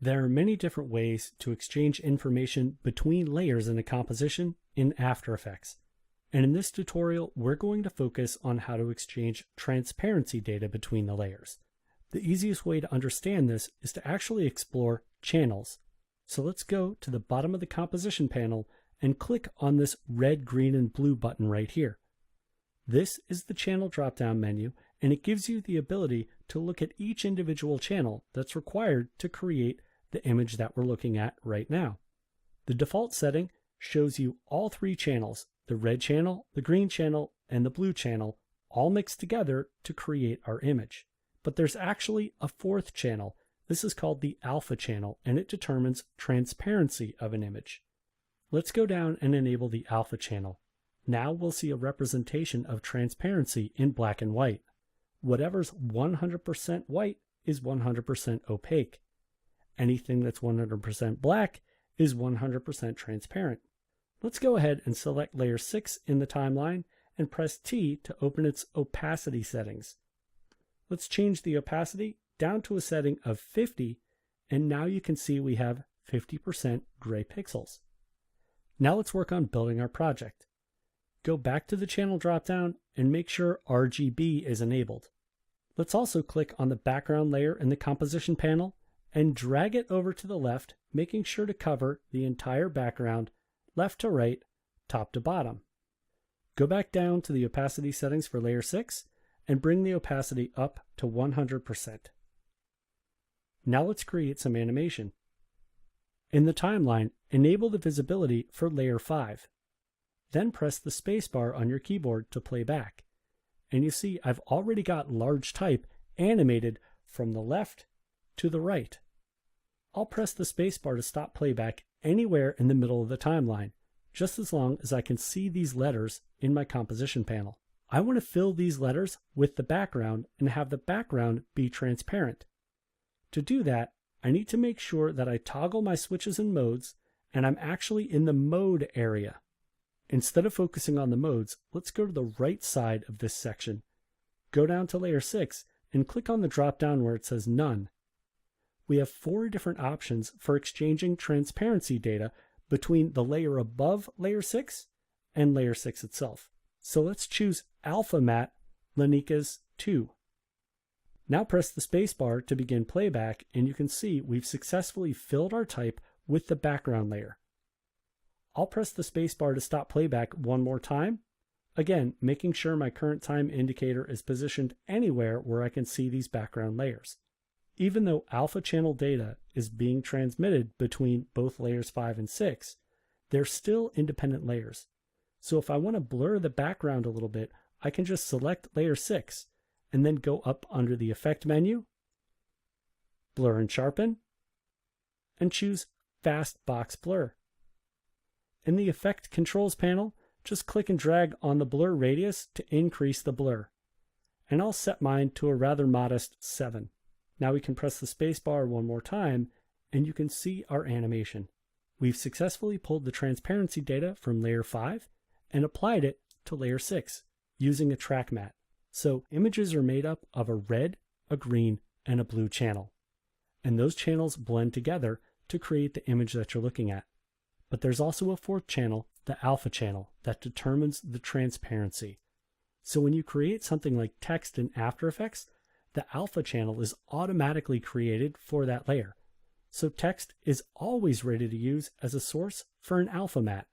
There are many different ways to exchange information between layers in a composition in After Effects. And in this tutorial, we're going to focus on how to exchange transparency data between the layers. The easiest way to understand this is to actually explore channels. So let's go to the bottom of the composition panel and click on this red, green, and blue button right here. This is the channel drop-down menu, and it gives you the ability to look at each individual channel that's required to create the image that we're looking at right now. The default setting shows you all three channels, the red channel, the green channel, and the blue channel, all mixed together to create our image. But there's actually a fourth channel. This is called the alpha channel, and it determines transparency of an image. Let's go down and enable the alpha channel. Now we'll see a representation of transparency in black and white. Whatever's 100% white is 100% opaque. Anything that's 100% black is 100% transparent. Let's go ahead and select layer 6 in the timeline and press T to open its opacity settings. Let's change the opacity down to a setting of 50, and now you can see we have 50% gray pixels. Now let's work on building our project. Go back to the channel dropdown and make sure RGB is enabled. Let's also click on the background layer in the composition panel and drag it over to the left, making sure to cover the entire background left to right, top to bottom. Go back down to the opacity settings for layer 6 and bring the opacity up to 100%. Now let's create some animation. In the timeline, enable the visibility for layer 5. Then press the spacebar on your keyboard to play back. And you see I've already got large type animated from the left to the right. I'll press the spacebar to stop playback anywhere in the middle of the timeline, just as long as I can see these letters in my composition panel. I want to fill these letters with the background and have the background be transparent. To do that, I need to make sure that I toggle my switches and modes, and I'm actually in the mode area. Instead of focusing on the modes, let's go to the right side of this section. Go down to layer 6 and click on the drop-down where it says None. We have 4 different options for exchanging transparency data between the layer above layer 6 and layer 6 itself. So let's choose Alpha Matte Lanikas 2. Now press the spacebar to begin playback, and you can see we've successfully filled our type with the background layer. I'll press the spacebar to stop playback one more time, again making sure my current time indicator is positioned anywhere where I can see these background layers. Even though alpha channel data is being transmitted between both layers 5 and 6, they're still independent layers. So if I want to blur the background a little bit, I can just select layer 6 and then go up under the Effect menu, Blur and Sharpen, and choose Fast Box Blur. In the Effect Controls panel, just click and drag on the blur radius to increase the blur. And I'll set mine to a rather modest 7. Now we can press the spacebar one more time, and you can see our animation. We've successfully pulled the transparency data from layer 5 and applied it to layer 6 using a track matte. So images are made up of a red, a green, and a blue channel. And those channels blend together to create the image that you're looking at. But there's also a fourth channel, the alpha channel, that determines the transparency. So when you create something like text in After Effects, the alpha channel is automatically created for that layer. So text is always ready to use as a source for an alpha matte.